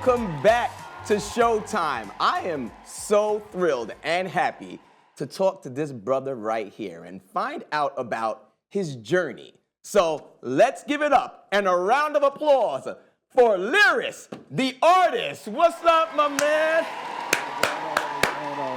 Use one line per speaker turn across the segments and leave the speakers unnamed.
Welcome back to Showtime. I am so thrilled and happy to talk to this brother right here and find out about his journey. So let's give it up and a round of applause for Lyris, the artist. What's up, my man?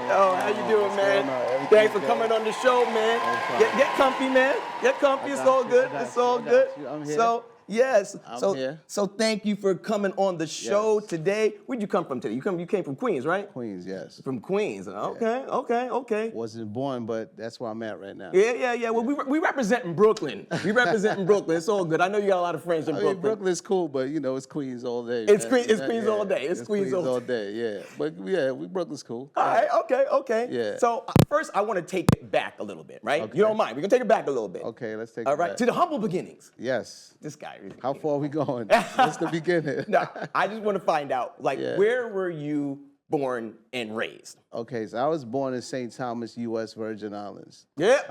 Oh, how you doing, man? Thanks for coming on the show, man. Get comfy, man. Get comfy. It's all good. It's all good.
I'm here.
So, yes.
I'm here.
So thank you for coming on the show today. Where'd you come from today? You came from Queens, right?
Queens, yes.
From Queens. Okay.
Wasn't born, but that's where I'm at right now.
Yeah. Well, we representing Brooklyn. We representing Brooklyn. It's all good. I know you got a lot of friends in
I mean,
Brooklyn.
Brooklyn's cool, but you know, it's Queens all day.
It's
man.
Queens all day. It's Queens all
day. Yeah. But yeah, Brooklyn's cool.
All right, okay.
Yeah.
So first, I want to take it back a little bit, right?
Okay.
You don't mind? We're gonna take it back a little bit.
Okay, let's take
All
it
right,
back.
to the humble beginnings.
Yes.
This guy.
How far are we going? What's the beginning?
No, I just want to find out, like,
Yeah.
where were you born and raised?
Okay, so I was born in St. Thomas, U.S. Virgin Islands.
Yeah.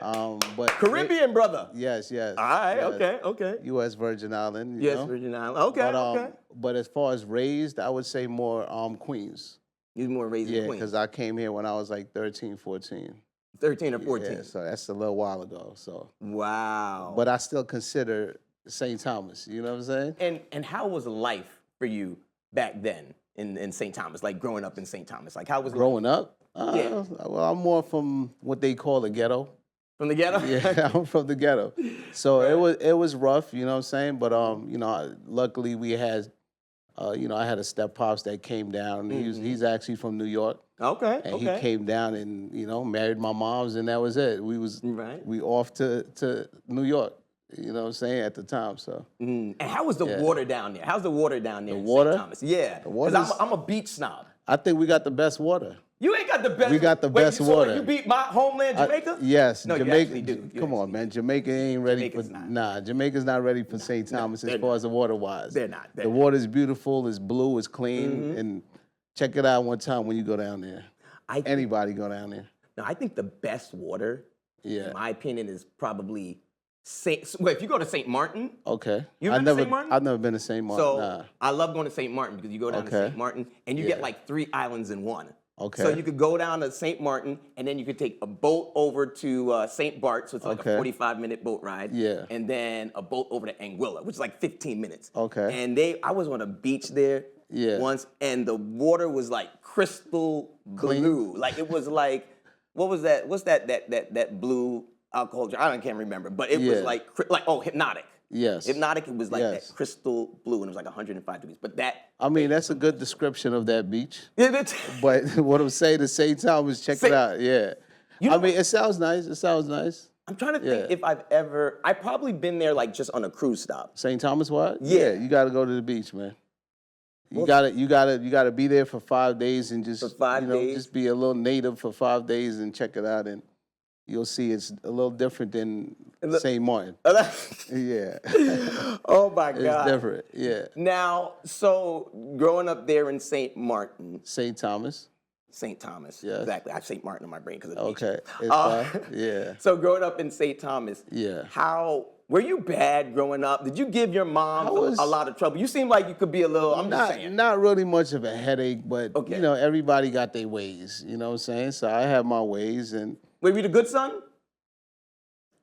But
Caribbean brother.
Yes.
All right.
yes.
Okay.
U.S. Virgin Island. You
Yes,
know?
Virgin Island. Okay.
But as far as raised, I would say more Queens.
You're more raised in
Yeah,
Queens.
because I came here when I was like 13, 14.
13 or 14.
Yeah, so that's a little while ago. So,
Wow.
but I still consider St. Thomas. You know what I'm saying?
And how was life for you back then in St. Thomas? Like growing up in St. Thomas. Like how was life?
Growing up,
Yeah.
well, I'm more from what they call the ghetto.
From the ghetto?
Yeah, I'm from the ghetto. So it was rough. You know what I'm saying? But you know, luckily we had. You know, I had a step pops that came down. He's actually from New York.
Okay.
And he came down and, you know, married my mom's, and that was it. We off to New York, you know what I'm saying, at the time, so.
And how was the water down there? How's the water down there in
water?
St. Thomas? Yeah, because I'm a beach snob.
I think we got the best water.
You ain't got the best.
We got the best water.
You beat my homeland, Jamaica?
Yes,
No,
Jamaica.
you actually do.
Come on, man. Jamaica ain't ready
Jamaica's
for.
not.
Nah, Jamaica's not ready for St. Thomas as far as the water wise.
They're not.
The water's beautiful. It's blue. It's clean. And check it out one time when you go down there. Anybody go down there.
No, I think the best water,
Yeah.
in my opinion, is probably if you go to St. Martin.
Okay.
You been to St. Martin?
I've never been to St. Martin.
So
Nah.
I love going to St. Martin because you go down to
Okay.
St. Martin and you get like 3 islands in one.
Okay.
So you could go down to St. Martin and then you could take a boat over to St. Bart, so it's like a 45-minute boat ride.
Yeah.
And then a boat over to Anguilla, which is like 15 minutes.
Okay.
And I was on a beach there once, and the water was like crystal blue. Like it was like, what was that? What's that blue alcohol drink? I can't remember, but it was like Hypnotic.
Yes.
Hypnotic, it was like that crystal blue, and it was like 105 degrees. But
I mean, that's a good description of that beach.
Yeah,
But what I'm saying to St. Thomas, check it out. Yeah. I mean, it sounds nice. It sounds nice.
I'm trying to think if I've probably been there like just on a cruise stop.
St. Thomas, what?
Yeah.
You got to go to the beach, man. You gotta be there for 5 days and just just be a little native for 5 days and check it out, and you'll see it's a little different than St. Martin. Yeah.
Oh my God.
It's different. Yeah.
Now, so growing up there in St. Martin.
St. Thomas.
St. Thomas.
Yes.
Exactly. I have St. Martin in my brain because of the beach.
Okay. It's fine. Yeah.
So growing up in St. Thomas.
Yeah.
Were you bad growing up? Did you give your mom a lot of trouble? You seem like you could be a little, I'm just saying.
Not really much of a headache, but you know, everybody got their ways, you know what I'm saying? So I have my ways, and
were you the good son?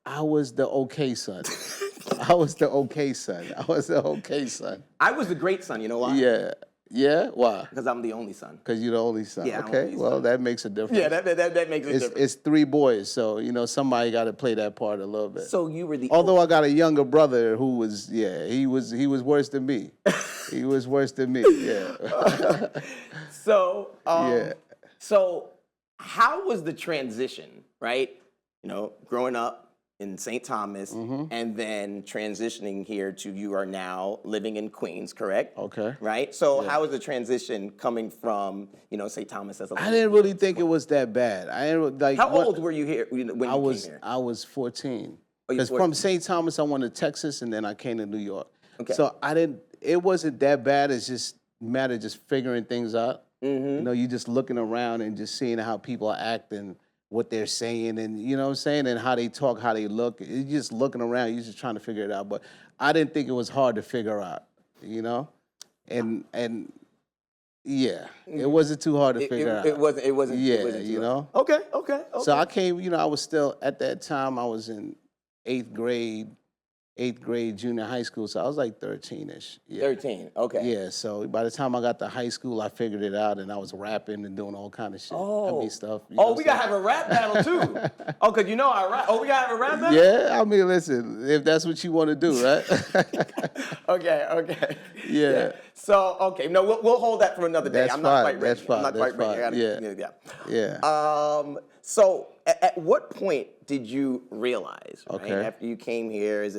I was the okay son. I was the okay son. I was the great son, you know why?
Yeah.
Yeah? Why?
Because I'm the only son.
Because you're the only son.
Yeah,
okay, well, that makes a difference.
Yeah, that makes a difference.
It's 3 boys, so, you know, somebody got to play that part a little bit.
So you were the...
Although I got a younger brother who was, he was worse than me. He was worse than me, yeah.
So how was the transition, right? You know, growing up in St. Thomas and then transitioning here to you are now living in Queens, correct?
Okay.
Right? So how was the transition coming from, you know, St. Thomas as a...
I didn't really think it was that bad. I didn't like.
How old were you here when you came here?
I was 14.
Oh,
Because from St. Thomas, I went to Texas, and then I came to New York.
Okay.
So it wasn't that bad. It's just a matter of just figuring things out. You know, you just looking around and just seeing how people are acting, what they're saying, and you know what I'm saying, and how they talk, how they look. You're just looking around, you're just trying to figure it out. But I didn't think it was hard to figure out, you know? And Yeah, it wasn't too hard to figure out.
It wasn't.
Yeah,
It wasn't too
you
hard.
know.
Okay.
So I came, I was still at that time. I was in eighth grade, junior high school. So I was like 13ish. Yeah.
13. Okay.
Yeah. So by the time I got to high school, I figured it out, and I was rapping and doing all kind of shit.
Oh.
I mean stuff.
We gotta have a rap battle too. Oh, cause I rap. Oh, we gotta have a rap battle.
Yeah. I mean, listen, if that's what you want to do, right?
Okay.
Yeah.
So no, we'll hold that for another day.
That's
I'm not
fine.
quite ready.
That's fine.
I'm not
That's
quite ready.
fine.
Yeah. So at what point did you realize, right, after you came here as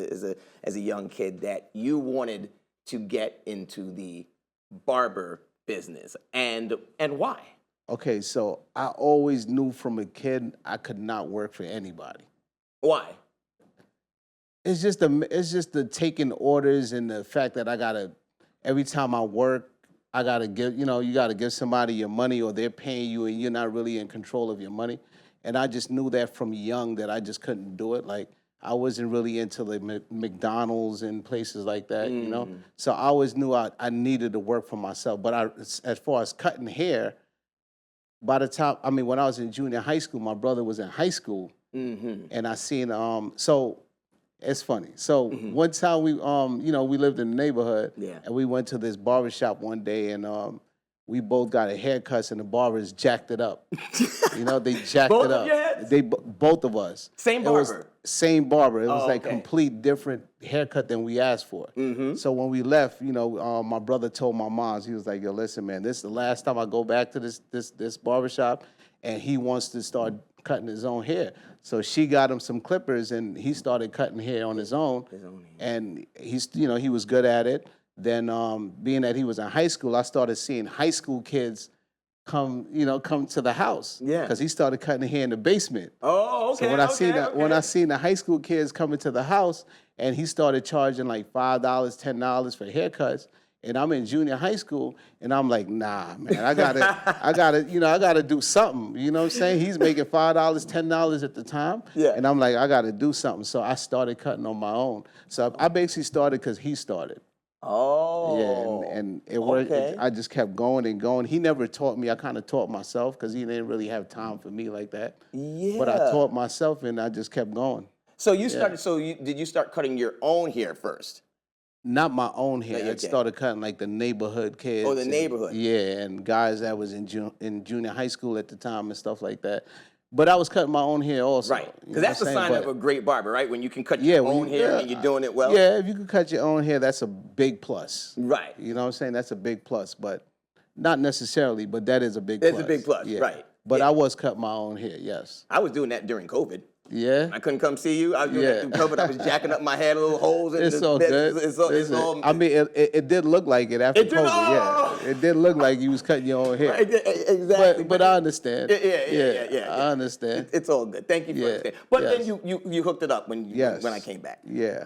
a young kid, that you wanted to get into the barber business, and why?
Okay, so I always knew from a kid I could not work for anybody.
Why?
It's just the taking orders and the fact that I gotta, every time I work, I gotta give, you gotta give somebody your money, or they're paying you and you're not really in control of your money. And I just knew that from young, that I just couldn't do it. Like, I wasn't really into the McDonald's and places like that, So I always knew I needed to work for myself. But as far as cutting hair, by the time, when I was in junior high school, my brother was in high school, and I seen, so it's funny. So one time we lived in the neighborhood, and we went to this barbershop one day, and we both got a haircut, and the barbers jacked it up. They jacked
Both
it up.
of your heads?
Both of us.
Same barber?
Same barber. It was like
okay.
complete different haircut than we asked for. So when we left, my brother told my mom, he was like, "Yo, listen, man, this is the last time I go back to this barbershop, and he wants to start cutting his own hair." So she got him some clippers, and he started cutting hair on his own. And he was good at it. Then, being that he was in high school, I started seeing high school kids come to the house.
Yeah.
Because he started cutting hair in the basement.
Oh, okay.
So when I seen the high school kids coming to the house, and he started charging like $5, $10 for haircuts, and I'm in junior high school, and I'm like, nah, man, I gotta do something. You know what I'm saying? He's making $5, $10 at the time.
Yeah.
And I'm like, I gotta do something. So I started cutting on my own. So I basically started because he started.
Oh.
Yeah, and it worked.
Okay.
I just kept going and going. He never taught me. I kind of taught myself because he didn't really have time for me like that.
Yeah.
But I taught myself, and I just kept going.
So you started. Did you start cutting your own hair first?
Not my own hair.
Okay.
I started cutting like the neighborhood kids.
Oh, the neighborhood.
Yeah, and guys that was in junior high school at the time and stuff like that. But I was cutting my own hair also.
Right. Because that's a sign of a great barber, right? When you can cut your own hair and you're doing it well.
Yeah, if you can cut your own hair, that's a big plus.
Right.
You know what I'm saying? That's a big plus, but not necessarily, but that is a big plus.
It's a big plus, right.
But I was cutting my own hair, yes.
I was doing that during COVID.
Yeah?
I couldn't come see you. I was doing that through COVID. I was jacking up my head, little holes in
It's
the
all
bed.
good.
It's all,
I mean, it did look like it after
It did?
COVID,
Oh!
yeah. It did look like you was cutting your own hair.
Exactly.
But I understand.
Yeah.
I understand.
It's all good. Thank you for understanding. But then you hooked it up when I came back.
Yeah.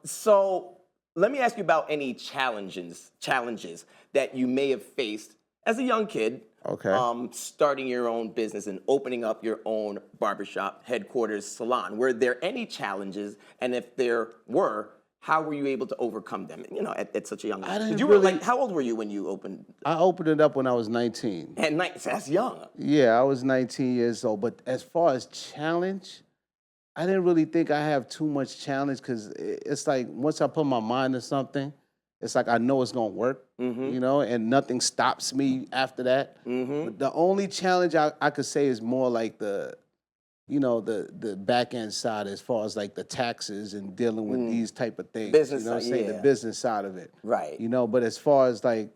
So let me ask you about any challenges that you may have faced as a young kid.
Okay.
Starting your own business and opening up your own barbershop, Headquartaz Salon. Were there any challenges? And if there were, how were you able to overcome them? At such a young age. How old were you when you opened?
I opened it up when I was 19.
At 19, so that's young.
Yeah, I was 19 years old. But as far as challenge, I didn't really think I have too much challenge because it's like once I put my mind to something, it's like I know it's gonna work, and nothing stops me after that. But the only challenge I could say is more like the back end side as far as like the taxes and dealing with these type of things.
Business
you know what I'm
side,
saying?
yeah.
The business side of it.
Right.
But as far as like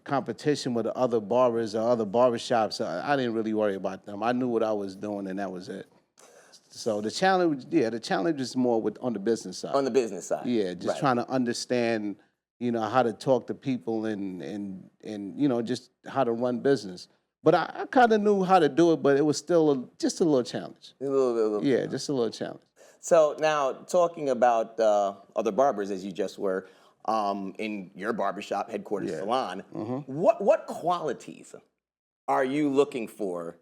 competition with the other barbers or other barbershops, I didn't really worry about them. I knew what I was doing and that was it. So the challenge is more on the business side.
On the business side.
Yeah, just trying to understand how to talk to people and just how to run business. But I kind of knew how to do it, but it was still just a little challenge.
A little
Just a little challenge.
So now talking about other barbers as you just were in your barbershop, Headquartaz Salon, what qualities are you looking for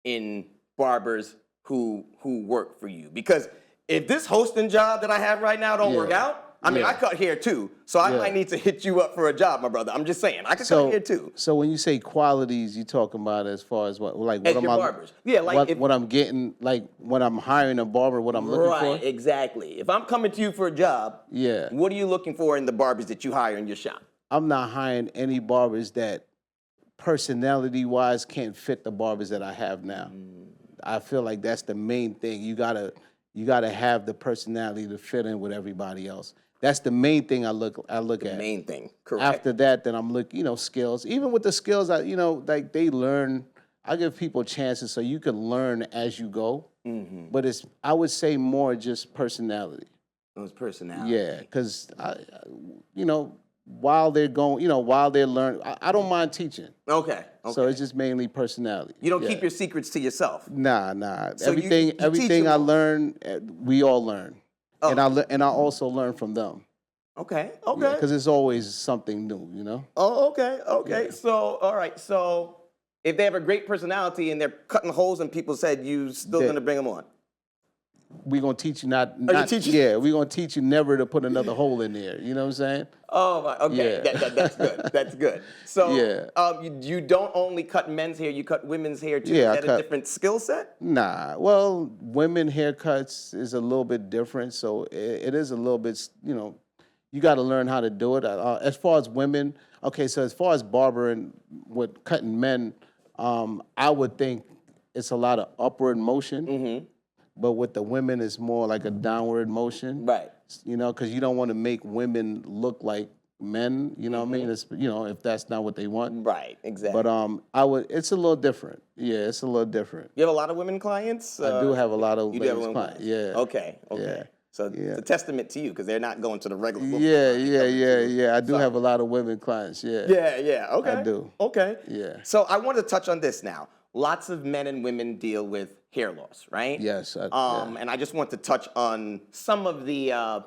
in barbers who work for you? Because if this hosting job that I have right now don't work out, I mean,
Yeah.
I cut hair too, so I
Yeah.
might need to hit you up for a job, my brother. I'm just saying, I can cut hair too.
So when you say qualities, you talking about as far as what, like
As
what am
your
I?
barbers. Yeah, like
what I'm getting, like when I'm hiring a barber, what I'm looking
right,
for.
exactly. If I'm coming to you for a job,
Yeah.
what are you looking for in the barbers that you hire in your shop?
I'm not hiring any barbers that personality-wise can't fit the barbers that I have now. I feel like that's the main thing. You gotta have the personality to fit in with everybody else. That's the main thing I look at.
Main thing, correct.
After that, then I'm looking, skills. Even with the skills, like they learn. I give people chances so you can learn as you go. But I would say more just personality.
Those personality.
Yeah, because while they're going, while they're learning, I don't mind teaching.
Okay.
So it's just mainly personality.
You don't
Yeah.
keep your secrets to yourself.
Nah.
So you teach
everything
them
I
all.
learn, we all learn,
Oh.
and I also learn from them.
Okay.
Because it's always something new.
Oh, okay.
Yeah.
So, all right. So, if they have a great personality and they're cutting holes in people's head, you still
Yeah.
gonna bring them on?
We're gonna teach you not.
teaching?
Yeah, we're gonna teach you never to put another hole in there. You know what I'm saying?
Oh my. Okay.
Yeah.
That's good. That's good. So,
Yeah.
you don't only cut men's hair; you cut women's hair too.
Yeah,
Is
I
that a
cut-
different skill set?
Nah. Well, women haircuts is a little bit different, so it is a little bit. You got to learn how to do it. As far as women, okay. So as far as barbering with cutting men, I would think it's a lot of upward motion. But with the women, it's more like a downward motion.
Right.
Because you don't want to make women look like men. You know what I mean? It's if that's not what they want.
Right. Exactly.
But it's a little different. Yeah, it's a little different.
You have a lot of women clients.
I do have a lot of
You do have
ladies
women
clients. Yeah.
Okay.
Yeah.
So it's a testament to you because they're not going to the regular. book
Yeah. I do have a lot of women clients. Yeah.
Yeah. Okay.
I do.
Okay.
Yeah.
So I want to touch on this now. Lots of men and women deal with hair loss, right?
Yes.
And I just want to touch on some of the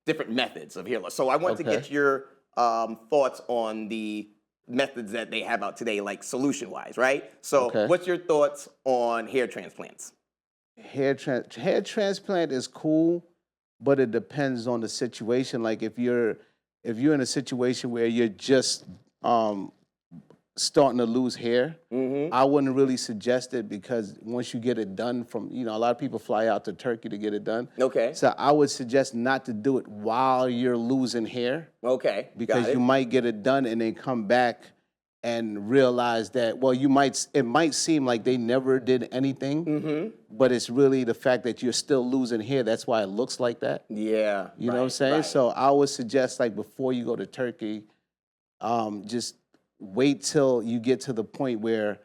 different methods of hair loss. So I want to get your thoughts on the methods that they have out today, like solution-wise, right? So what's your thoughts on hair transplants?
Hair transplant is cool, but it depends on the situation. Like if you're in a situation where you're just starting to lose hair, I wouldn't really suggest it because once you get it done a lot of people fly out to Turkey to get it done.
Okay.
So I would suggest not to do it while you're losing hair.
Okay.
Because you might get it done and then come back and realize that, it might seem like they never did anything, but it's really the fact that you're still losing hair. That's why it looks like that.
Yeah.
You know what I'm saying?
Right.
So I would suggest, like, before you go to Turkey, just wait till you get to the point where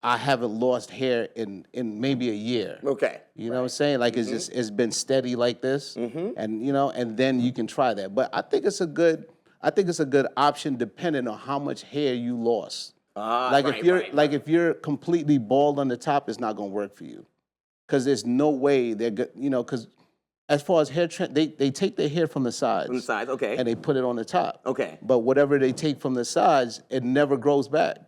I haven't lost hair in maybe a year.
Okay.
You know what I'm saying? Like it's been steady like this, and and then you can try that. But I think it's a good option depending on how much hair you lost. If you're completely bald on the top, it's not gonna work for you, because there's no way they're good. Because as far as hair, they take their hair from the sides.
From the sides, okay.
And they put it on the top.
Okay.
But whatever they take from the sides, it never grows back.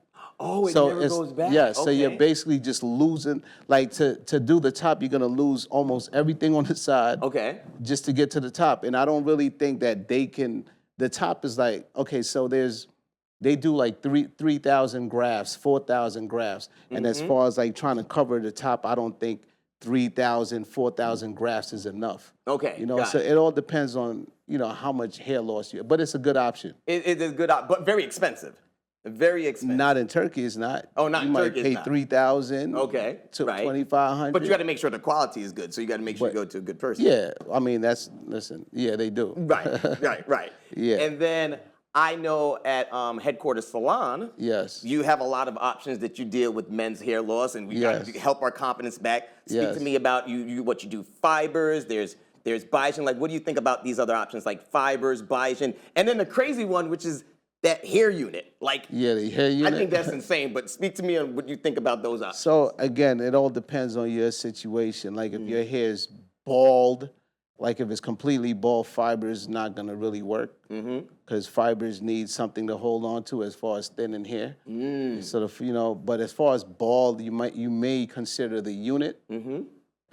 Oh, it never goes back.
Yeah, so you're basically just losing. Like to do the top, you're gonna lose almost everything on the side.
Okay.
Just to get to the top, and I don't really think that they can. The top is like, okay, so they do like 3,000 grafts, 4,000 grafts, and as far as like trying to cover the top, I don't think 3,000, 4,000 grafts is enough.
Okay.
So it all depends on how much hair loss you have, but it's a good option.
It is good, but very expensive. Very expensive.
Not in Turkey, it's not.
Oh, not in Turkey,
You
it's
might
not.
pay 3,000.
Okay,
To
right.
2,500.
But you got to make sure the quality is good. So you got to make sure you go to a good person.
Yeah, I mean yeah, they do.
Right.
Yeah.
And then I know at Headquartaz Salon,
Yes.
you have a lot of options that you deal with men's hair loss, and we got to
Yes.
help our confidence back. Speak
Yes.
to me about what you do. Fibers. There's Biogen. Like, what do you think about these other options like fibers, Biogen, and then the crazy one, which is that hair unit? Like,
Yeah, the hair unit.
I think that's insane. But speak to me on what you think about those options.
So again, it all depends on your situation. Like if your hair is bald, like if it's completely bald, fibers is not gonna really work, because fibers need something to hold on to as far as thinning hair. Sort of, but as far as bald, you may consider the unit,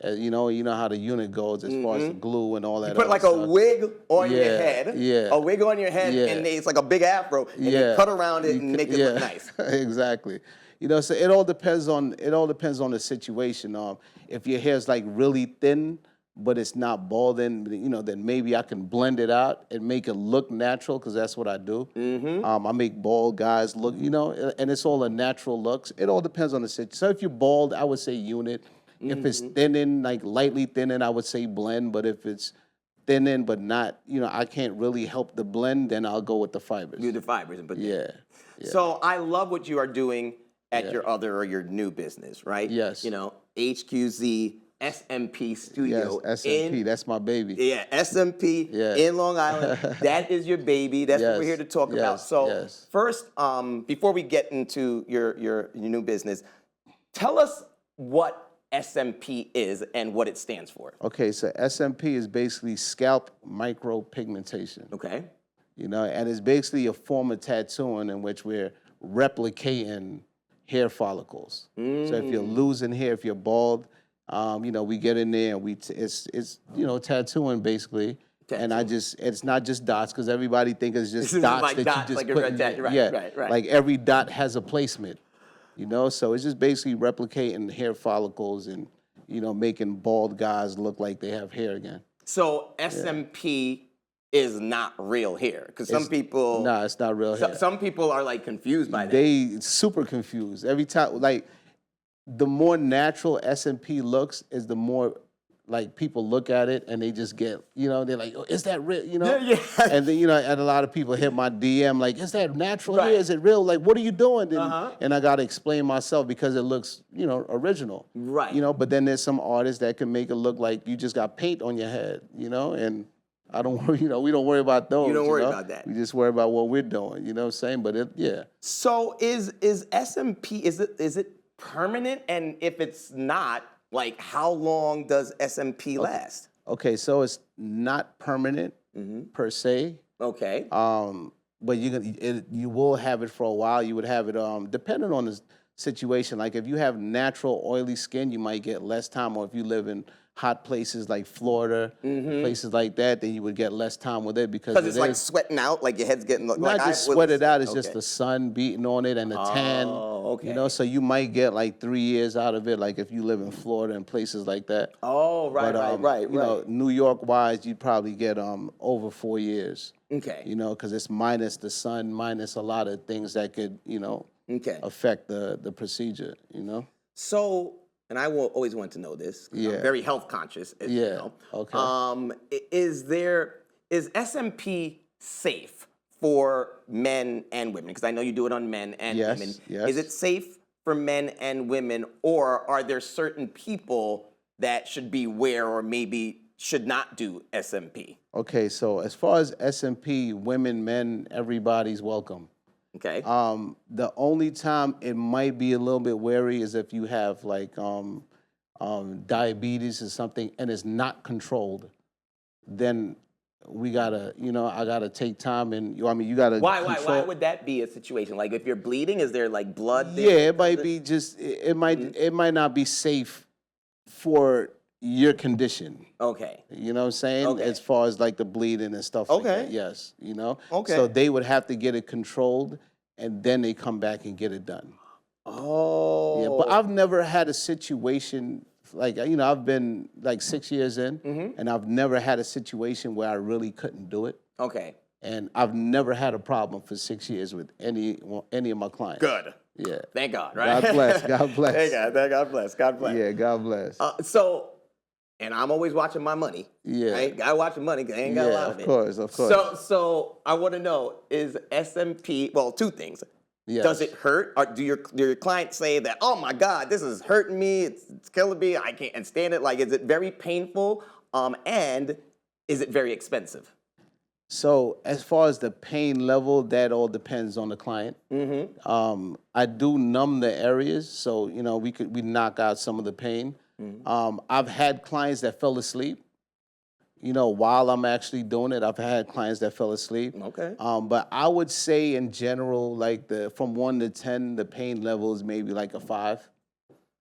You know how the unit goes as far as the glue and all that.
You put
other
like
stuff.
a wig on your
Yeah,
head,
yeah.
a wig on your head,
Yeah.
and it's like a big afro, and they cut around it and make it look nice.
Exactly. You know, so it all depends on the situation. If your hair's like really thin, but it's not balding, you know, then maybe I can blend it out and make it look natural, because that's what I do. I make bald guys look, you know, and it's all a natural looks. It all depends on the situation. So if you're bald, I would say unit. If it's thinning, like lightly thinning, I would say blend. But if it's thinning but not, you know, I can't really help the blend, then I'll go with the fibers.
Do the fibers and put
Yeah.
So I love what you are doing at your other or your new business, right?
Yes.
You know, HQZ SMP Studio.
Yes, SMP, that's my baby.
Yeah, SMP in Long Island. That is your baby. That's what we're here to talk about. So first, before we get into your new business, tell us what SMP is and what it stands for.
Okay, so SMP is basically scalp micropigmentation.
Okay.
You know, and it's basically a form of tattooing in which we're replicating hair follicles. So if you're losing hair, if you're bald, you know, we get in there and it's you know, tattooing basically. And it's not just dots, because everybody thinks it's just dots
like
that
dots,
you just
like
put
a
in.
right.
Like every dot has a placement. You know, so it's just basically replicating hair follicles and, you know, making bald guys look like they have hair again.
So SMP is not real hair, because some people.
No, it's not real hair.
Some people are like confused by that.
They super confused every time. Like, the more natural SMP looks is the more like people look at it and they just get, you know, they're like, oh, is that real? You know?
Yeah.
And then, you know, and a lot of people hit my DM like, is that natural hair? Is it real? Like, what are you doing? And I got to explain myself because it looks, you know, original.
Right.
You know, but then there's some artists that can make it look like you just got paint on your head, you know, and I don't worry, you know, we don't worry about those.
You don't worry about that.
We just worry about what we're doing, you know what I'm saying? But
So is SMP, is it permanent? And if it's not, like, how long does SMP last?
Okay, so it's not permanent per se.
Okay.
But you will have it for a while. You would have it depending on the situation. Like if you have natural oily skin, you might get less time. Or if you live in hot places like Florida, places like that, then you would get less time with it because
it's like sweating out, like your head's getting
not just sweated out. It's just the sun beating on it and the tan.
Okay.
You know, so you might get like 3 years out of it. Like if you live in Florida and places like that.
Oh, right, right.
You know, New York wise, you'd probably get over 4 years.
Okay.
You know, because it's minus the sun, minus a lot of things that could, you know, affect the procedure. You know.
So. And I will always want to know this. I'm very health conscious. As you know.
Okay.
Is SMP safe for men and women? Because I know you do it on men and women.
Yes.
Is it safe for men and women, or are there certain people that should beware or maybe should not do SMP?
Okay, so as far as SMP, women, men, everybody's welcome.
Okay.
The only time it might be a little bit wary is if you have like diabetes or something and it's not controlled. Then we gotta, you know, I gotta take time and you gotta.
Why would that be a situation? Like if you're bleeding, is there like blood there?
Yeah, it might be just it might not be safe for your condition.
Okay.
You know what I'm saying?
Okay.
As far as like the bleeding and stuff like that. Yes, you know?
Okay.
So they would have to get it controlled and then they come back and get it done.
Oh.
Yeah, but I've never had a situation like, you know, I've been like 6 years in and I've never had a situation where I really couldn't do it.
Okay.
And I've never had a problem for 6 years with any of my clients.
Good.
Yeah.
Thank God, right?
God bless. God bless.
Thank God. God bless. God bless.
Yeah, God bless.
And I'm always watching my money.
Yeah.
Right? Gotta watch the money because I ain't got a lot of it.
Of course.
So I want to know, is SMP, well, two things.
Yes.
Does it hurt? Or do your clients say that, oh my God, this is hurting me, it's killing me, I can't stand it? Like, is it very painful? And is it very expensive?
So as far as the pain level, that all depends on the client. I do numb the areas, so you know we knock out some of the pain. I've had clients that fell asleep. You know, while I'm actually doing it, I've had clients that fell asleep.
Okay.
But I would say in general, like from 1 to 10, the pain level is maybe like a 5.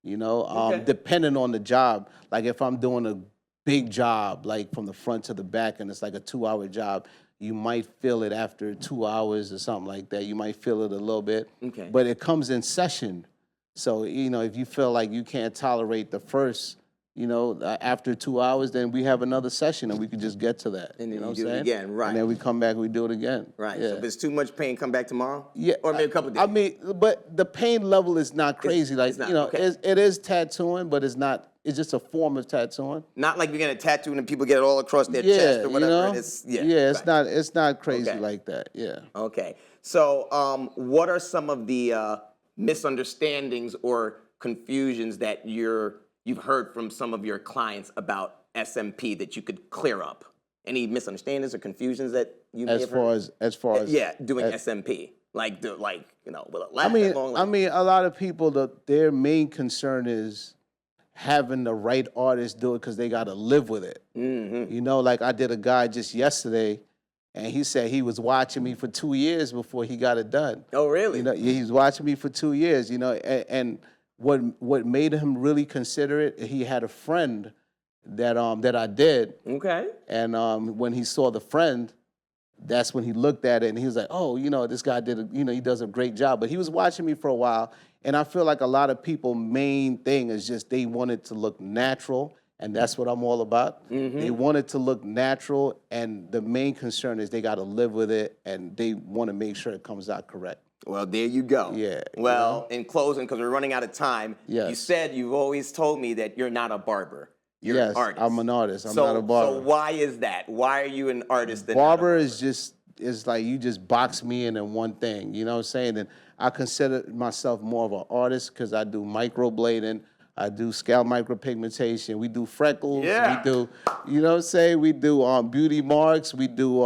You know,
Okay.
depending on the job. Like if I'm doing a big job, like from the front to the back, and it's like a 2-hour job, you might feel it after 2 hours or something like that. You might feel it a little bit.
Okay.
But it comes in session. So, you know, if you feel like you can't tolerate the first, you know, after 2 hours, then we have another session and we could just get to that.
And then
you know
you
what
do
I'm
it
saying?
again, right.
And then we come back and we do it again.
Right.
Yeah.
So if it's too much pain, come back tomorrow?
Yeah,
Or maybe a couple days?
I mean, but the pain level is not crazy.
it's not,
you know,
okay.
it is tattooing, but it's not. It's just a form of tattooing.
Not like you're getting a tattoo and people get it all across their
Yeah,
chest or whatever.
you know?
It's,
it's
right.
It's not crazy
Okay.
like that. Yeah.
Okay. So what are some of the misunderstandings or confusions that you've heard from some of your clients about SMP that you could clear up? Any misunderstandings or confusions that you may
As
have
far
heard?
as
doing SMP. Like you know, will it last
I mean,
that long? Like,
I mean, a lot of people, their main concern is having the right artist do it because they got to live with it.
mm-hmm.
You know, like I did a guy just yesterday, and he said he was watching me for 2 years before he got it done.
Oh, really?
You know, he was watching me for 2 years. You know, and what made him really consider it, he had a friend that I did,
Okay.
and when he saw the friend, that's when he looked at it and he was like, oh, you know, this guy he does a great job. But he was watching me for a while, and I feel like a lot of people' main thing is just they want it to look natural, and that's what I'm all about.
Mm-hmm.
They want it to look natural, and the main concern is they got to live with it, and they want to make sure it comes out correct.
Well, there you go.
Yeah,
Well, in closing, because we're running out of time, you
Yes.
said you've always told me that you're not a barber. You're
Yes,
an artist.
I'm an artist. I'm
so,
not a barber.
So why is that? Why are you an artist? And not a
Barber is like you just box me in one thing, you know what I'm saying? And I consider myself more of an artist because I do microblading, I do scalp micropigmentation, we do freckles,
Yeah.
we do, you know what I'm saying? We do beauty marks, we do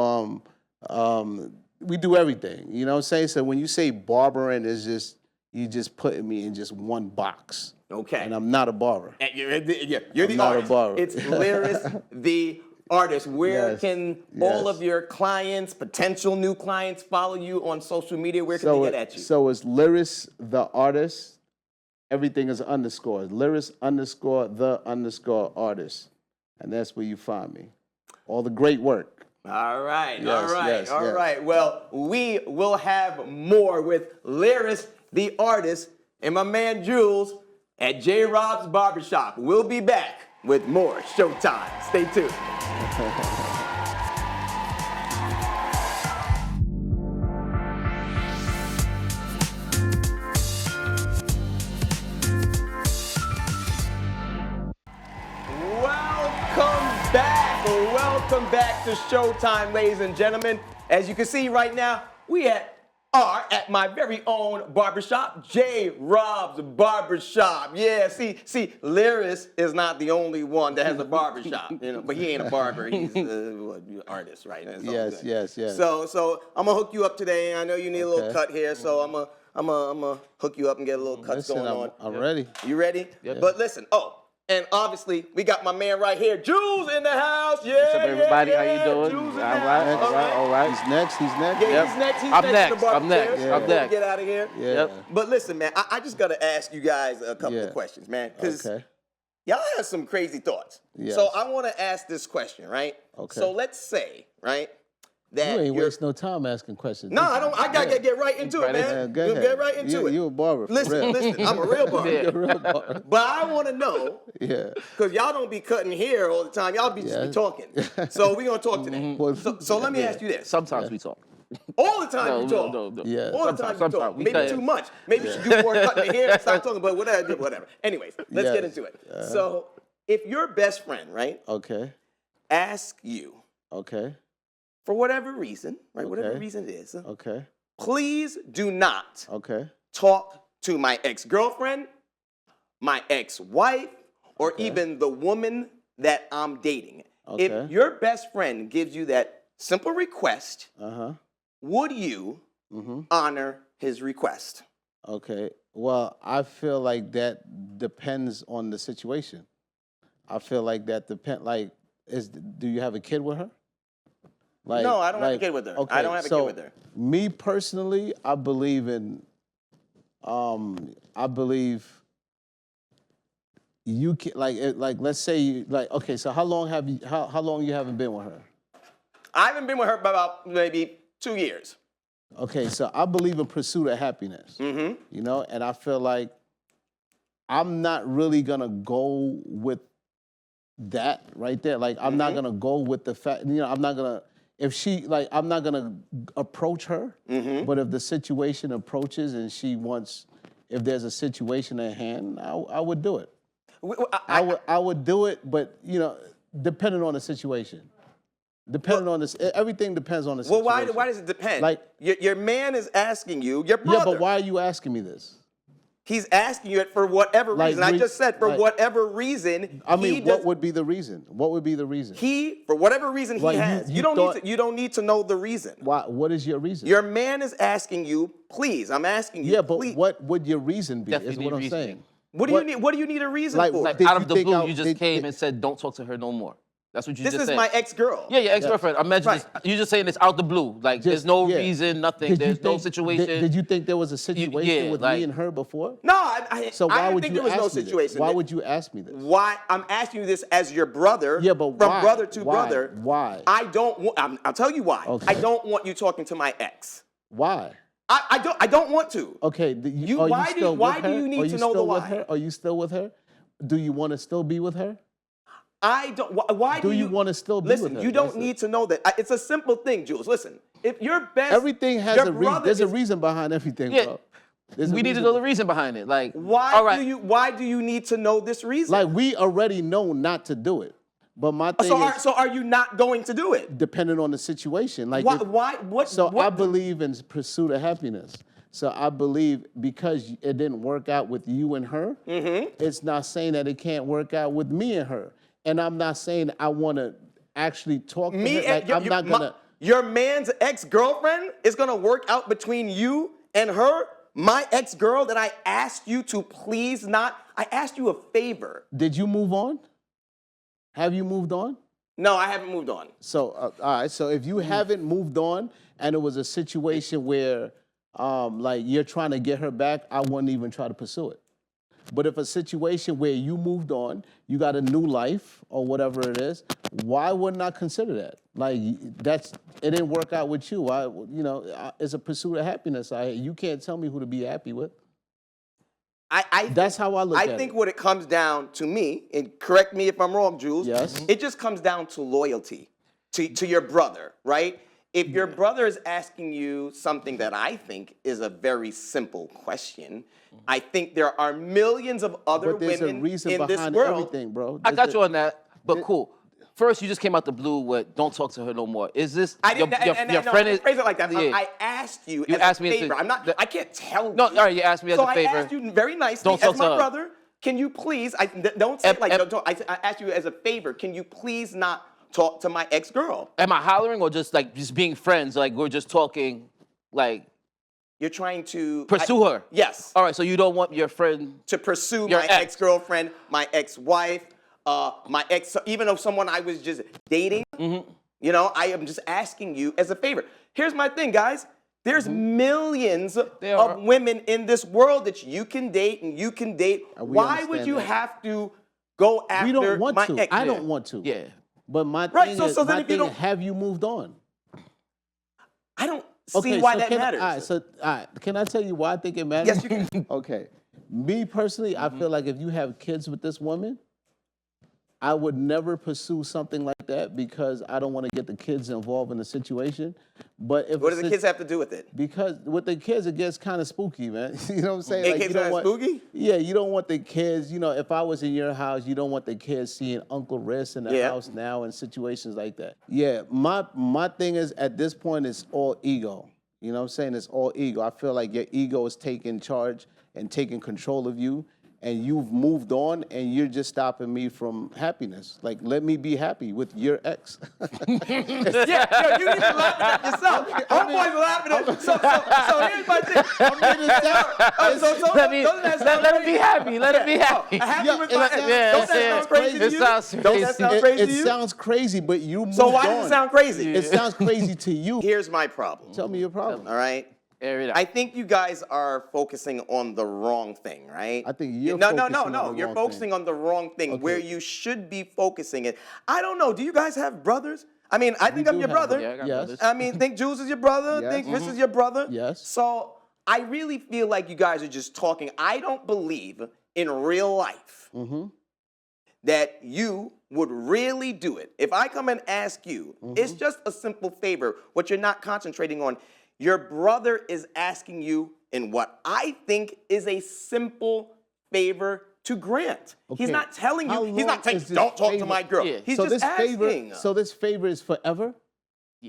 everything, you know what I'm saying? So when you say barbering, it's just you just putting me in just one box.
Okay.
And I'm not a barber.
And you're the
not a
artist.
barber.
It's Lyris, the artist. Where
Yes,
can all
yes.
of your clients, potential new clients, follow you on social media? Where can they get at you?
So it's Lyris the artist. Everything is underscore. Lyris underscore the underscore artist. And that's where you find me. All the great work.
All right,
Yes,
all right,
yes,
all
yes.
right. Well, we will have more with Lyris, the artist, and my man Jules at J. Rob's Barbershop. We'll be back with more Showtime. Stay tuned. Welcome back to Showtime, ladies and gentlemen. As you can see right now, we are at my very own barbershop, J. Rob's Barbershop. Yeah, see, Lyris is not the only one that has a barbershop, you know, but he ain't a barber. He's an artist, right? That's all
Yes,
good.
yes.
So I'm gonna hook you up today. I know you need a little
Okay.
cut here, so I'm gonna hook you up and get a little cuts
Listen,
going on.
I'm ready.
You ready? But listen, and obviously, we got my man right here, Jules in the house. Yeah,
What's up, everybody?
yeah,
How you doing?
Jules in
All
the
right,
house.
all right.
He's next.
Yeah,
Yep.
he's next. He's
I'm
next. To
next.
the barber
I'm next.
chair.
I'm
Before we
next.
get out of here.
Yeah.
Yep.
But listen, man, I just gotta ask you guys a couple of questions, man, because
Okay.
y'all have some crazy thoughts.
Yes.
So I want to ask this question, right?
Okay.
So let's say, right, that
You ain't
you're-
waste no time asking questions.
No, I don't. I gotta get right into it,
Right
man.
Yeah, go
You
ahead.
get right into it.
You a barber. For real.
Listen. I'm a real barber.
Yeah.
You're a real barber.
But I want to know.
Yeah.
Because y'all don't be cutting hair all the time. Y'all be just be
Yeah.
talking. So we're going to talk today.
Well,
So let me ask you this.
Sometimes we talk.
All the time you talk.
No.
Yeah.
All the time you
Sometimes
talk.
we
Maybe
cut.
too much. Maybe you should do more cutting the hair and stop talking, but whatever. Anyways, let's get
Yes.
into it. So if your best friend, right,
Okay.
asks you,
Okay.
for whatever reason, right, whatever
Okay.
reason it is,
Okay.
please do not
Okay.
talk to my ex-girlfriend, my ex-wife, or even the woman that I'm dating.
Okay.
If your best friend gives you that simple request,
Uh-huh.
would you honor his request?
Okay. Well, I feel like that depends on the situation. I feel like that do you have a kid with her? Like,
No, I don't have a kid with her. I don't have a kid with her.
Me personally, I believe you can like let's say you like okay, so how long you haven't been with her?
I haven't been with her about maybe 2 years.
Okay, so I believe in pursuit of happiness. You know, and I feel like I'm not really gonna go with that right there. Like I'm not gonna go with the fact, you know, I'm not gonna I'm not gonna approach her. But if the situation approaches and she wants, if there's a situation at hand, I would do it. I would do it, but you know, depending on the situation. Depending on this, everything depends on the situation.
Well, why does it depend?
Like
your man is asking you, your brother.
Yeah, but why are you asking me this?
He's asking you it for whatever reason. I just said for whatever reason.
I mean, what would be the reason? What would be the reason?
For whatever reason he has. You don't need to know the reason.
Why? What is your reason?
Your man is asking you, please. I'm asking you.
Yeah, but
please.
what would your reason be? Is what I'm saying.
What do you need? What do you need a reason for?
Like out of the blue, you just came and said, "Don't talk to her no more." That's what you just said.
This is my ex-girl.
Yeah, your ex-girlfriend. Imagine you just saying this out the blue. Like there's no reason, nothing. There's no situation.
Did you think there was a situation with me and her before?
No,
so why
I didn't
would
think
you
there was
ask
no
me
situation.
This? Why would you ask me this?
Why? I'm asking you this as your brother.
Yeah, but
from
why?
brother to brother.
Why?
I don't want. I'll tell you why.
Okay.
I don't want you talking to my ex.
Why?
I don't want to.
Okay.
Why do you need to know the why?
Are you still with her? Do you want to still be with her?
I don't. Why do
you want to still be with her?
Listen, you don't need to know that. It's a simple thing, Jules. Listen, if your best,
everything has a reason. There's a reason behind everything, bro.
We need to know the reason behind it. Like,
why do you need to know this reason?
Like, we already know not to do it. But my thing is,
so are you not going to do it?
Depending on the situation. Like,
I
believe in pursuit of happiness. So I believe because it didn't work out with you and her, it's not saying that it can't work out with me and her. And I'm not saying I want to actually talk to her. Like, I'm not gonna.
Your man's ex-girlfriend is gonna work out between you and her. My ex-girl that I asked you to please not. I asked you a favor.
Did you move on? Have you moved on?
No, I haven't moved on.
So all right. So if you haven't moved on, and it was a situation where, like you're trying to get her back, I wouldn't even try to pursue it. But if a situation where you moved on, you got a new life or whatever it is, why wouldn't I consider that? Like it didn't work out with you. It's a pursuit of happiness. You can't tell me who to be happy with. That's how I look at it.
I think what it comes down to me, and correct me if I'm wrong, Jules.
Yes.
It just comes down to loyalty to your brother, right? If your brother is asking you something that I think is a very simple question, I think there are millions of other women in this world.
Everything, bro.
I got you on that, but cool. First, you just came out the blue with "Don't talk to her no more." Is this your friend?
I phrase it like that.
Yeah.
I asked you.
You
as
asked
a
me
favor. I can't tell you.
No, all right. You asked me as a favor.
So I asked you very nicely as my brother. Can you please? Don't say it like don't talk. I asked you as a favor. Can you please not talk to my ex-girl?
Am I hollering or just being friends? Like we're just talking, like.
You're trying to
pursue her.
Yes.
All right. So you don't want your friend
to pursue my ex-girlfriend, my ex-wife, my ex, even though someone I was just dating. You know, I am just asking you as a favor. Here's my thing, guys. There's millions of women in this world that you can date and you can date. Why would you have to go after
we don't want
my
to.
ex?
I don't want to.
Yeah.
But my thing is, have you moved on?
I don't see why that matters.
All right, can I tell you why I think it matters?
Yes, you can.
Okay. Me personally, I feel like if you have kids with this woman, I would never pursue something like that because I don't want to get the kids involved in the situation. But if
what do the kids have to do with it?
Because with the kids, it gets kind of spooky, man. You know what I'm saying?
It gets kind of spooky?
Yeah, you don't want the kids, if I was in your house, you don't want the kids seeing Uncle Riss in the house now and situations like that. Yeah, my thing is at this point, it's all ego. You know what I'm saying? It's all ego. I feel like your ego is taking charge and taking control of you. And you've moved on, and you're just stopping me from happiness. Like, let me be happy with your ex.
You need to laugh at that yourself. Homeboy's laughing at it. So here's my thing.
Let him be happy. Let him be happy.
Happy with my ex. Don't that sound crazy to you? Don't that sound crazy to you?
It sounds crazy, but you moved on.
So why does it sound crazy?
It sounds crazy to you.
Here's my problem.
Tell me your problem.
All right?
Air it out.
I think you guys are focusing on the wrong thing, right?
I think you're
no.
focusing on the
You're
wrong
focusing
thing.
on the wrong thing
Okay.
where you should be focusing it. I don't know. Do you guys have brothers? I mean, I think I'm
do
your
have
brother.
Yeah, I got
Yes.
brothers.
I mean, think Jules is your brother.
Yes.
Think Chris is your brother.
Yes.
So I really feel like you guys are just talking. I don't believe in real life that you would really do it. If I come and ask you, it's just a simple favor. What you're not concentrating on, your brother is asking you in what I think is a simple favor to grant. He's
Okay.
not telling
How
you, he's
long
not saying,
is this
don't talk to
favor?
my girl.
Yeah.
He's
So
just
this
asking.
favor is forever?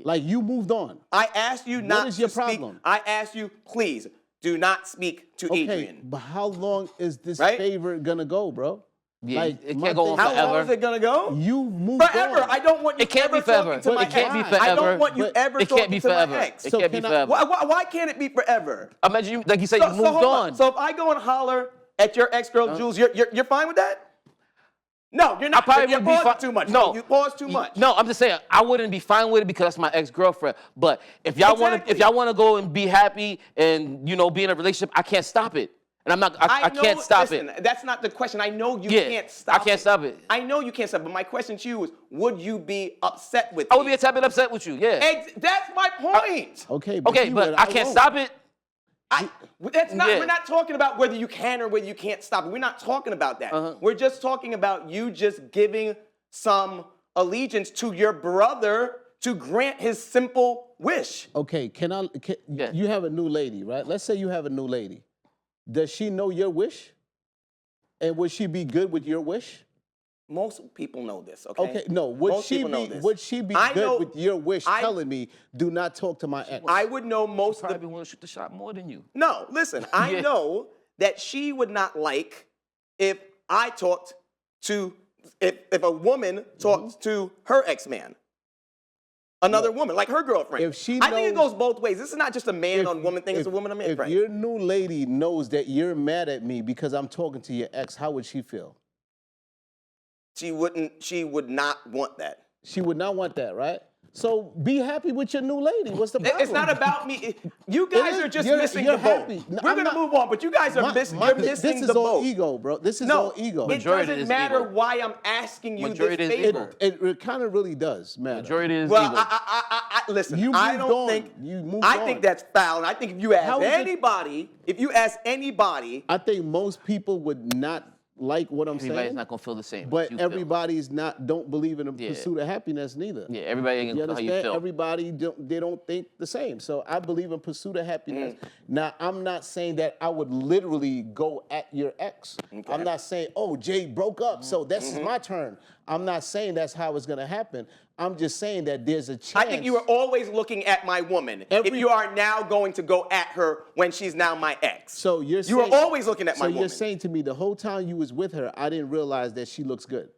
Like you moved on.
I asked you not
is your
to speak.
problem?
I asked you, please, do not speak to
Okay,
Adrian.
but how long is this
Right?
favor gonna go, bro?
Yeah,
Like,
it
my
can't go
thing-
on
How long
forever.
is it gonna go?
You moved
Forever.
on.
I don't want you
It can't
ever
be forever.
talking to
But
my
it can't be
ex. I
forever.
don't want you
But
ever
It
talking
can't be
to
forever.
my ex.
It
So
can't be
can I-
forever.
Why can't it be forever?
Imagine you, like you said, you moved
hold
on.
So if I go and holler at your ex-girl, Jules, you're fine with that? No, you're not.
probably
You're
wouldn't be
pausing
fine-
too much.
No.
You pause too much.
No, I'm just saying I wouldn't be fine with it because that's my ex-girlfriend. But if y'all
Exactly.
want to go and be happy and be in a relationship, I can't stop it. And I'm not. I
know,
can't stop
listen,
it.
That's not the question. I know you
Yeah,
can't stop
I can't stop it.
I know you can't stop it. But my question to you is, would you be upset with
I
me?
would be a tad bit upset with you. Yeah.
That's my point.
Okay,
Okay,
he
but
would,
I can't
won't.
stop it. Yeah.
We're not talking about whether you can or whether you can't stop it. We're not talking about that. We're just talking about you just giving some allegiance to your brother to grant his simple wish.
Okay,
Yeah.
you have a new lady, right? Let's say you have a new lady. Does she know your wish? And would she be good with your wish?
Most people know this, okay?
Okay, no. Would
Most
she
people know
be
this.
would she be
I
good
know-
with your wish
I-
telling me do not talk to my ex?
I would know most of the
Probably want to shoot the shot more than you.
No, listen, I
Yeah.
know that she would not like if I talked to, if a woman talked to her ex-man. Another woman, like her girlfriend.
If she
I think it
knows-
goes both ways. This is not just a man on woman thing, it's a woman on man.
If
Right.
your new lady knows that you're mad at me because I'm talking to your ex, how would she feel?
She would not want that.
She would not want that, right? So be happy with your new lady. What's the problem?
It's not about me. You guys
is.
are just
You're-
missing
you're
the boat.
happy. No,
We're
I'm
gonna
not-
move on, but you guys are missing. You're missing
This is
the
all
boat.
ego, bro. This is
No,
all ego.
it
Majority
doesn't
is
matter
ego.
why I'm asking you
Majority
this
is
favor.
ego.
It kind of really does matter.
Majority is
Well,
ego.
I listen.
You
I
moved
don't
on.
think.
You moved
I
on.
think that's foul. And I think if you
How
ask
is it-
anybody,
I think most people would not like what I'm
Everybody's
saying,
not gonna feel the same. as
but
you feel.
everybody's don't believe in the
Yeah.
pursuit of happiness neither.
Yeah, everybody ain't
You
gonna feel how you
understand?
feel.
Everybody they don't think the same. So I believe in pursuit of happiness. Now I'm not saying that I would literally go at your ex. I'm not saying, oh, Jay broke up, so this is my turn. I'm not saying that's how it's gonna happen. I'm just saying that there's a chance.
I think you are always looking at my woman. If you are now going to go at her when she's now my ex.
So you're
You are
saying,
always looking at my
So
woman.
you're saying to me the whole time you was with her, I didn't realize that she looks good.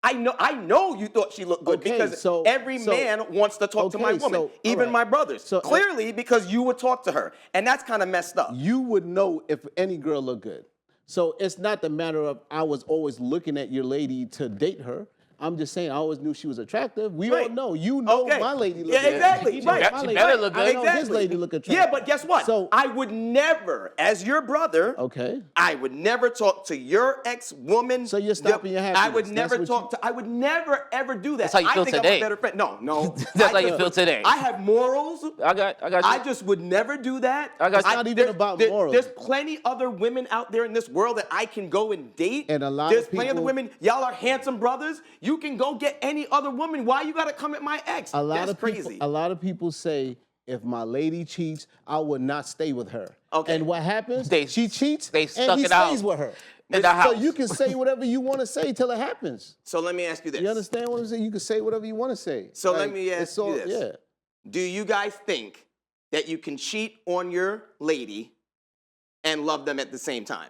I know you thought she looked good
Okay,
because
so-
every
so-
man wants to talk to my
okay,
woman,
so, all
even
right.
my brothers.
So-
Clearly, because you would talk to her, and that's kind of messed up.
You would know if any girl looked good. So it's not the matter of I was always looking at your lady to date her. I'm just saying I always knew she was attractive. We all
Right.
know. You know
Okay.
my lady look
Yeah,
good.
exactly.
You know
Right.
my
She
lady-
better look
I
good.
know his lady look attractive.
Yeah, but guess what?
So
I would never, as your brother,
okay.
I would never talk to your ex-woman.
So you're stopping your
I
happiness.
would
That's
never
what
talk to. I would never ever do that.
That's how you
I
feel
think
today.
I'm a better friend. No.
That's how
I
you
just-
feel today.
I have morals.
I got you.
I just would never do that.
I got you. It's
not even about morals.
There's plenty other women out there in this world that I can go and date.
And a lot
There's
of
plenty other
people-
women. Y'all are handsome brothers. You can go get any other woman. Why you gotta come at my ex?
A lot
That's
of
crazy.
people. A lot of people say if my lady cheats, I would not stay with her.
Okay.
And what happens?
They-
she cheats.
they
and
stuck
he
it out
stays with her.
in the
So
house.
you can say whatever you want to say till it happens.
So let me ask you this.
You understand what I'm saying? You can say whatever you want to say.
So let
Like,
me ask
it's
you
all-
this.
Yeah.
Do you guys think that you can cheat on your lady and love them at the same time?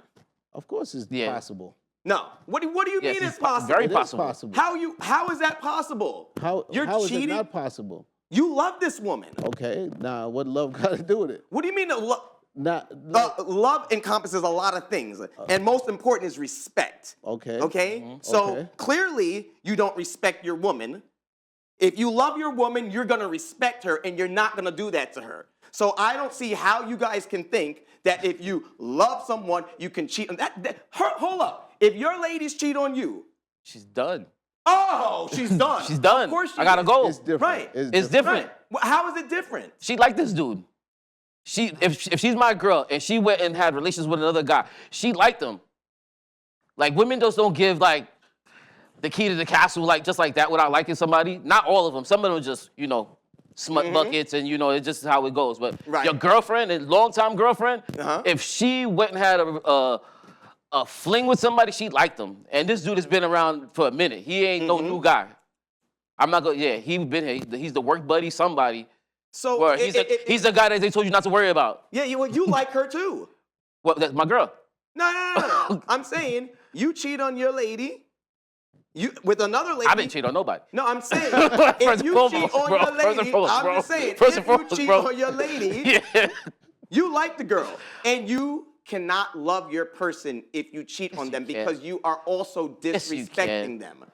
Of course it's
Yeah.
possible.
No. What do you
Yes,
mean
it's
it's possible?
very
It is
possible.
possible.
How is that possible? You're
how is
cheating.
it not possible?
You love this woman.
Okay, now what love got to do with it?
What do you mean that love encompasses a lot of things, and most important is respect.
Okay.
Okay? So
Okay.
clearly you don't respect your woman. If you love your woman, you're gonna respect her, and you're not gonna do that to her. So I don't see how you guys can think that if you love someone, you can cheat. Hold up. If your ladies cheat on you,
She's done.
oh, she's done.
She's done.
Of course she
I gotta
is.
go.
It's different.
Right.
It's different.
Right. Well, how is it different?
She like this dude. If she's my girl and she went and had relations with another guy, she liked him. Like, women just don't give, like, the key to the castle, like, just like that without liking somebody. Not all of them. Some of them just, smut buckets and, it's just how it goes. But your girlfriend, a longtime girlfriend, if she went and had a fling with somebody, she liked them. And this dude has been around for a minute. He ain't no new guy. I'm not going to, he's been here. He's the work buddy, somebody.
So
he's the guy that they told you not to worry about.
Yeah, you like her too.
Well, that's my girl.
No. I'm saying you cheat on your lady. You with another lady.
I didn't cheat on nobody.
No, I'm saying if you cheat on your lady, I'm just saying if you cheat on your lady, you like the girl, and you cannot love your person if you cheat on them because you are also disrespecting them.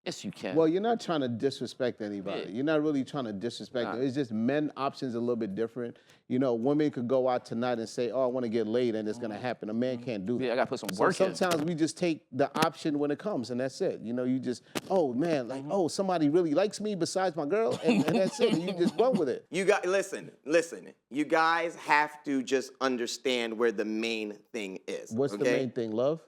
Yes, you can.
Well, you're not trying to disrespect anybody. You're not really trying to disrespect them. It's just men options a little bit different. Women could go out tonight and say, oh, I want to get laid, and it's going to happen. A man can't do that.
Yeah, I got to put some work in.
Sometimes we just take the option when it comes, and that's it. You just, oh, man, like, oh, somebody really likes me besides my girl, and that's it. And you just run with it.
Listen. You guys have to just understand where the main thing is.
What's the main thing, love?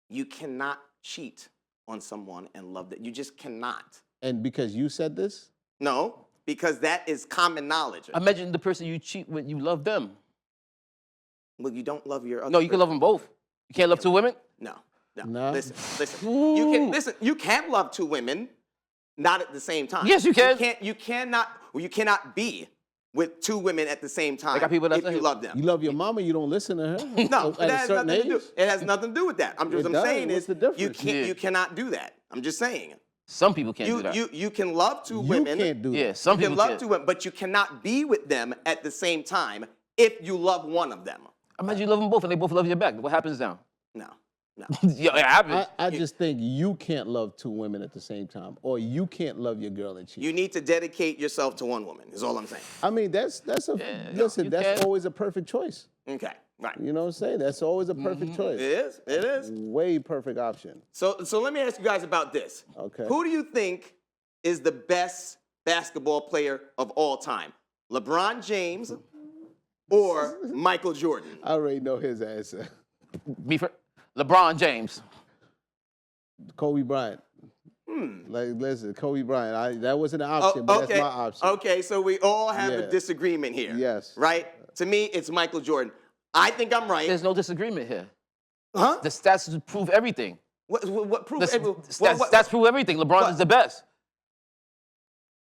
You cannot cheat on someone and love that. You just cannot.
And because you said this?
No, because that is common knowledge.
Imagine the person you cheat with, you love them.
Well, you don't love your other
No, you can love them both. You can't love two women?
No.
No.
Listen. You can love two women, not at the same time.
Yes, you can.
You cannot be with two women at the same time
got people that
if
say
you love them.
You love your mama, you don't listen to her?
No,
at
it
a
has
certain
nothing
age?
to do. It has nothing to do with that. I'm saying
What's
is
the difference?
you cannot do that. I'm just saying.
Some people can't do that.
You can love two women.
You can't do that.
Yeah, some
You
people
can love
can't.
two women, but you cannot be with them at the same time if you love one of them.
Imagine you love them both and they both love you back. What happens now?
No.
Yeah, it happens.
I just think you can't love two women at the same time, or you can't love your girl and cheat.
You need to dedicate yourself to one woman, is all I'm saying.
I mean, that's always a perfect choice.
Okay, right.
You know what I'm saying? That's always a perfect choice.
It is.
Way perfect option.
So let me ask you guys about this.
Okay.
Who do you think is the best basketball player of all time? LeBron James or Michael Jordan?
I already know his answer.
LeBron James.
Kobe Bryant. Like, listen, Kobe Bryant. That wasn't an option, but that's my option.
Okay, so we all have a disagreement here.
Yes.
Right? To me, it's Michael Jordan. I think I'm right.
There's no disagreement here.
Huh?
The stats prove everything.
What proof?
Stats prove everything. LeBron is the best.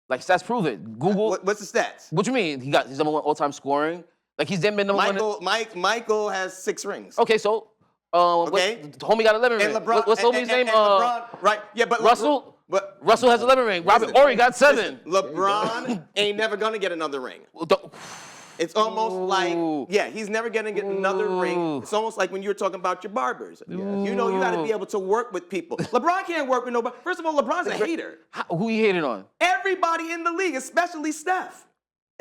Like, stats prove it. Google.
What's the stats?
What you mean? He's number one all-time scoring. Like, he's then been number one.
Michael has 6 rings.
Okay, so. Homie got 11 rings. What's homie's name?
LeBron, right? Yeah, but
Russell.
But
Russell has 11 rings. Robert Horry got 7.
LeBron ain't never gonna get another ring. It's almost like, he's never gonna get another ring. It's almost like when you were talking about your barbers. You know, you gotta be able to work with people. LeBron can't work with nobody. First of all, LeBron's a hater.
Who he hated on?
Everybody in the league, especially Steph.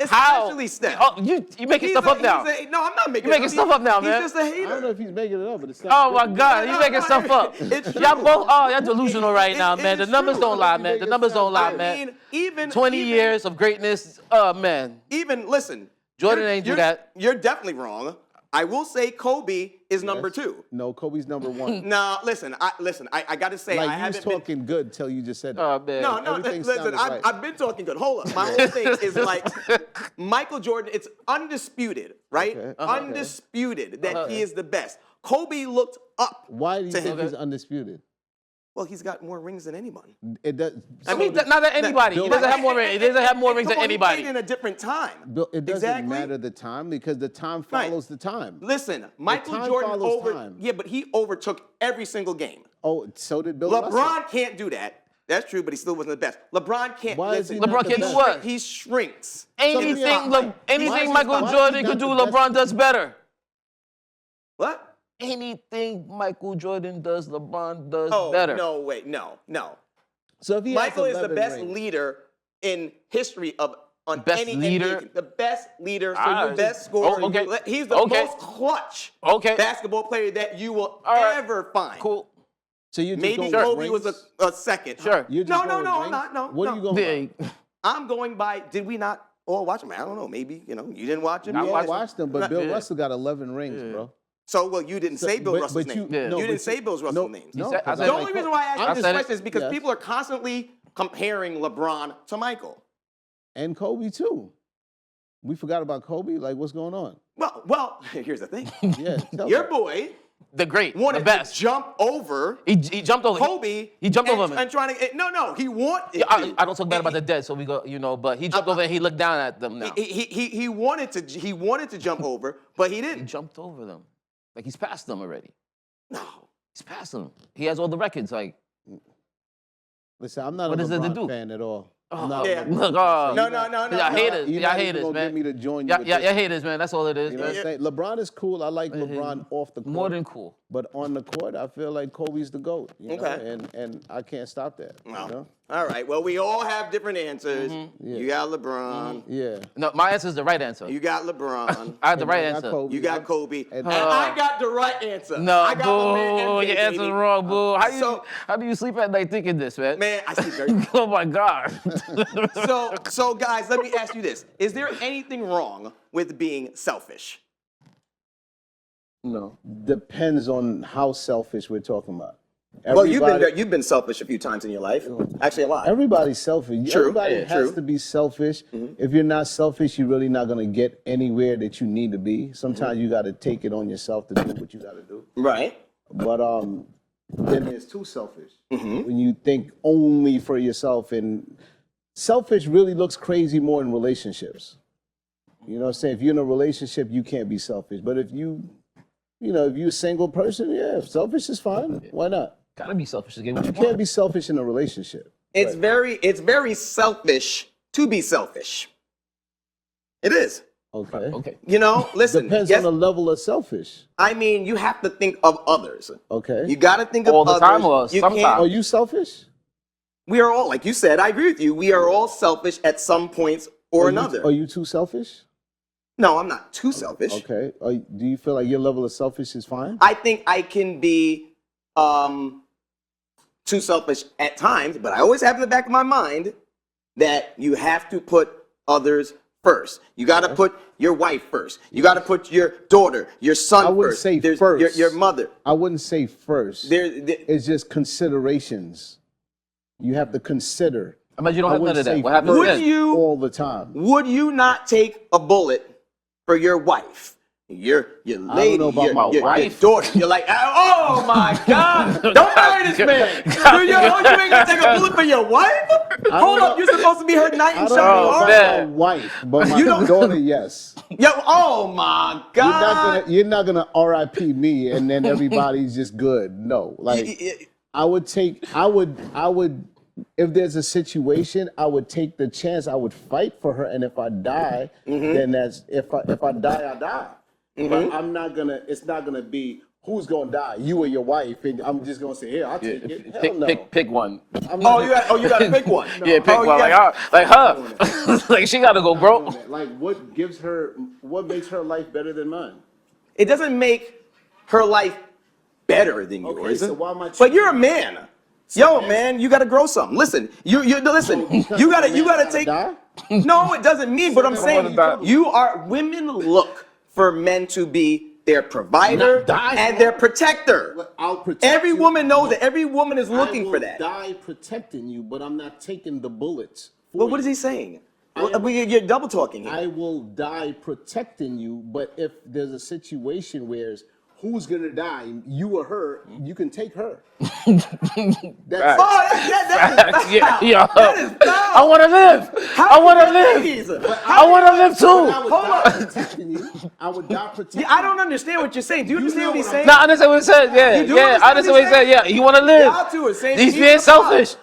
How?
Especially Steph.
Oh, you making stuff up now.
No, I'm not making
You making stuff up now, man.
He's just a hater.
I don't know if he's making it up, but it's not.
Oh, my God. You making stuff up. Y'all both, y'all delusional right now, man. The numbers don't lie, man. The numbers don't lie, man.
Even
20 years of greatness, man.
Listen.
Jordan ain't do that.
You're definitely wrong. I will say Kobe is number 2.
No, Kobe's number 1.
No, listen. I got to say,
Like,
I
you was
haven't been
talking good till you just said that.
Oh, man.
No,
Everything
listen,
sounded right.
I've been talking good. Hold up. My whole thing is like Michael Jordan, it's undisputed, right?
Okay.
Undisputed that he is the best. Kobe looked up.
Why do you
to
think
him.
he's undisputed?
Well, he's got more rings than anyone.
It does.
I mean, not that anybody. He doesn't have more rings. He doesn't have more rings than
He
anybody.
played in a different time.
Bill, it doesn't
Exactly.
matter the time because the time follows the time.
Listen, Michael
time
Jordan
follows time.
but he overtook every single game.
Oh, so did Bill Russell.
LeBron can't do that. That's true, but he still wasn't the best. LeBron can't.
Why is he
listen,
not
LeBron can't do what?
He shrinks.
Anything
Why
Michael
is
Jordan
he
could do,
not the best?
LeBron does better.
What?
Anything Michael Jordan does, LeBron does
Oh,
better.
no, wait, no.
So if he
Michael
has
is the
11
best
rings,
leader in history of on
Best
any
leader?
NBA team. The best leader, so
Ah,
the best scorer.
oh, okay.
He's the
Okay.
most clutch
Okay.
basketball player that you will
All right.
ever find.
Cool.
So you just
Maybe
going with
Kobe was
rings?
a second.
Sure.
You're just
No,
going
no,
with
no, I'm
rings?
not. No,
What
no.
are you going by?
Yeah.
I'm going by, did we not all watch him? I don't know. Maybe, you didn't watch him.
I
We all
watched
watched them, but Bill
Yeah.
Russell got 11 rings, bro.
So, well, you didn't say Bill Russell's name.
Yeah.
You didn't say Bill Russell's name.
No,
said- I
because
said-
The only reason why I asked
I
you this
said it.
question is because
Yes.
people are constantly comparing LeBron to Michael.
And Kobe too. We forgot about Kobe. Like, what's going on?
Well, here's the thing.
Yeah, tell
Your
me.
boy
The great.
wanted
the best.
to jump over
He jumped over.
Kobe.
He jumped
and,
over him.
and trying to. No. He wanted.
Yeah, I don't talk bad about the dead, so we go, but he jumped over and he looked down at them now.
He wanted to jump over, but he
He
didn't.
jumped over them. Like he's past them already.
No.
He's past them. He has all the records. Like,
Listen, I'm not
What
a
is it to
LeBron
do?
fan at all.
Oh,
I'm not a
yeah.
LeBron
look,
fan.
No.
y'all haters.
You're
Y'all
not even
haters,
gonna
man.
get me to join you
Y'all
with
y'all
this.
haters, man. That's all it is,
You know what
man.
I'm saying? LeBron is cool. I like LeBron off the court.
More than cool.
But on the court, I feel like Kobe's the GOAT. You know?
Okay.
And I can't stop that.
No.
You know?
All right. Well, we all have different answers.
Yeah.
You got LeBron.
Yeah.
No, my answer is the right answer.
You got LeBron.
I had the
And
right
I got
answer.
Kobe.
You got Kobe.
And-
And I got the right answer.
No,
I got my man
boo.
MJ,
Your answer's
baby.
wrong, boo.
So-
How do you sleep at night thinking this, man?
Man, I sleep very
Oh my God.
So guys, let me ask you this. Is there anything wrong with being selfish?
No. Depends on how selfish we're talking about.
Well,
Everybody-
you've been selfish a few times in your life. Actually, a lot.
Everybody's selfish.
True.
Everybody
Yeah,
has
true.
to be selfish. If you're not selfish, you're really not going to get anywhere that you need to be. Sometimes you got to take it on yourself to do what you got to do.
Right.
But then there's too selfish. When you think only for yourself, and selfish really looks crazy more in relationships. You know what I'm saying? If you're in a relationship, you can't be selfish. But if if you're a single person, yeah, selfish is fine. Why not?
Gotta be selfish to get what you
You can't
want.
be selfish in a relationship.
It's very selfish to be selfish. It is.
Okay.
Okay.
Listen.
Depends
yes,
on the level of selfish.
I mean, you have to think of others.
Okay.
You got to think of
All the
others.
time or
You
sometimes?
can't-
Are you selfish?
We are all, like you said, I agree with you. We are all selfish at some points or another.
Are you too selfish?
No, I'm not too selfish.
Okay. Do you feel like your level of selfish is fine?
I think I can be too selfish at times, but I always have in the back of my mind that you have to put others first. You got to put your wife first. You got to put your daughter, your son
I wouldn't
first.
say
There's
first.
Your mother.
I wouldn't say first.
There,
It's just considerations. You have to consider.
I bet you don't
I
have none
wouldn't
of that.
say
What happens
Would
then?
you
all the time.
would you not take a bullet for your wife? Your lady,
know about
your,
my
your
wife.
daughter. You're like, oh my God! Don't marry this man. You ain't gonna take a bullet for your wife? Hold
know.
up, you're supposed to be her knight
I
in
don't
shining
know
armor.
about
man.
my wife, but my
You don't-
daughter, yes.
Yo, oh my God!
You're not gonna RIP me and then everybody's just good. No, like I would, if there's a situation, I would take the chance. I would fight for her, and if I die, then that's if I die, I die. But I'm not gonna. It's not gonna be who's gonna die, you or your wife, and I'm just gonna say, here, I'll take it. Hell no.
Pick one.
I'm not
You gotta pick one.
Yeah, pick
Oh,
one.
you
Like her. Like she gotta go, bro.
doing that. Like what makes her life better than mine?
It doesn't make her life better than yours.
Okay, so why am I
But you're a man. Yo, man, you gotta grow something. Listen, listen. You gotta take.
Die?
No, it doesn't mean. But I'm saying
die.
women look for men to be their provider
Not die
and
for
their
it.
protector.
I'll protect
Every
you.
woman knows that. Every woman is
I
looking
will
for that.
die protecting you, but I'm not taking the bullets.
But what is he saying? You're double talking here.
I will die protecting you, but if there's a situation where who's gonna die, you or her, you can take her. That's
that is
Yeah,
foul.
yeah.
That is foul.
I wanna live.
How
I wanna
you
live.
ladies?
I wanna live
I
too.
would die protecting you. I would die protecting
Yeah, I don't understand what you're saying. Do you understand
know
what he's
what
saying?
Nah, I understand what he said. Yeah,
You do
yeah.
understand
I understand what he
what
said.
he's
Yeah, you wanna live.
Y'all two are saying
He's being selfish.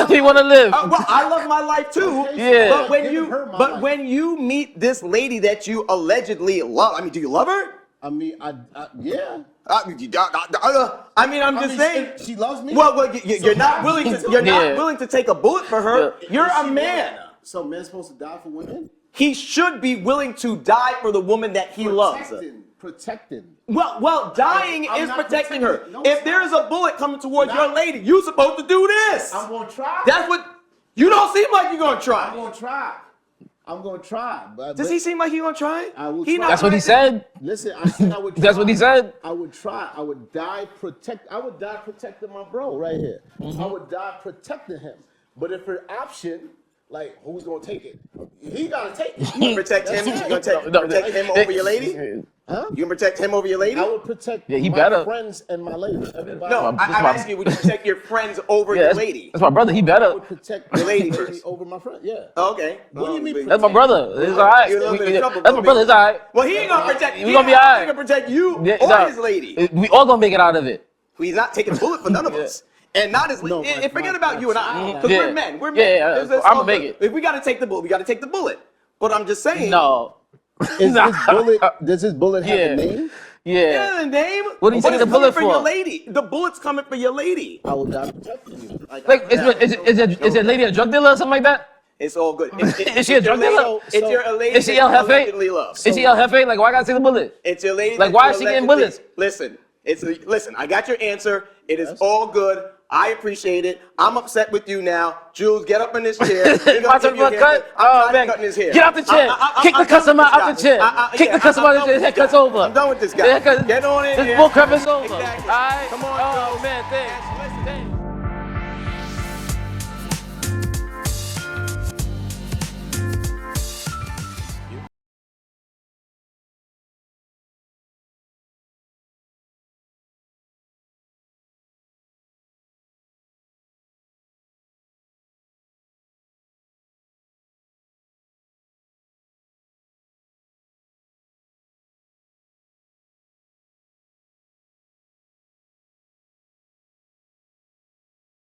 He wanna live.
Well, I love my life too.
Yeah.
But when
Giving
you
her my
but
life.
when you meet this lady that you allegedly love, I mean, do you love her?
Yeah.
I mean, I'm just saying.
She loves me.
Well, you're not willing to. You're not willing to take a bullet for her.
Yeah.
You're a man.
So men's supposed to die for women?
He should be willing to die for the woman that he loves.
Protecting.
Well, dying
I'm
is
not
protecting her.
protecting. No,
If
it's
there's
not.
a bullet coming towards
Not-
your lady, you're supposed to do this.
I'm gonna try.
That's what. You don't seem like you're gonna try.
I'm gonna try.
Does he seem like he's gonna try?
I will
He
try.
not
That's what he
trying
said.
Listen, I said I would try.
That's what he said.
I would try. I would die protecting my bro right here.
Mm-hmm.
I would die protecting him. But if an option, like, who's gonna take it? He gotta take it.
You gonna protect him? You gonna protect him over your lady?
Huh?
You gonna protect him over your lady?
I would protect
Yeah, he
my
better.
friends and my lady. Everybody.
No, I'm asking you, would you protect your friends over your
that's,
lady?
that's my brother. He
I
better.
would protect
Your
my
lady
lady
first.
over my friend. Yeah.
Okay.
What do you mean?
That's my brother. It's all right.
You're a little bit in trouble,
That's my brother. It's all right.
Well, he ain't gonna protect.
We gonna be all right.
He gonna protect you
Yeah,
or
no,
his lady.
We all gonna make it out of it.
He's not taking a bullet for none of us. And not his
No,
lady.
my-
And forget
my-
about you and I. Because
Yeah.
we're men. We're
Yeah,
men.
yeah,
It's
I'ma
all
make
good.
it.
If we gotta take the bullet, we gotta take the bullet. But I'm just saying.
No.
Is
Nah.
this bullet? Does this bullet have
Yeah.
a name?
Yeah.
Yeah, the name.
What do you
But
take
it's
the bullet
coming your
for?
lady. The bullet's coming for your lady.
I will die protecting you.
Like, is your lady a drug dealer or something like that?
It's all good.
Is she a drug dealer?
It's your lady.
Is she El
that you
Jefe?
allegedly love.
Is she El Jefe? Like, why I gotta take the bullet?
It's your lady.
Like,
that
why
you
is she getting
allegedly-
bullets?
Listen. Listen. I got your answer. It is all good. I appreciate it. I'm upset with you now. Jules, get up in this chair. We're
My
gonna give
turn
you a
for a cut?
haircut. I'm
Oh,
tired of
man.
cutting his hair.
Get out the chair. Kick the
I'm
customer
done with
out
this
the chair.
guy.
Kick the customer out the chair. His haircut's over.
I'm done with this guy.
The haircut-
Get on in
This
here.
bull crap is over.
Exactly.
All right?
Come on,
Oh,
Jules.
man, thanks.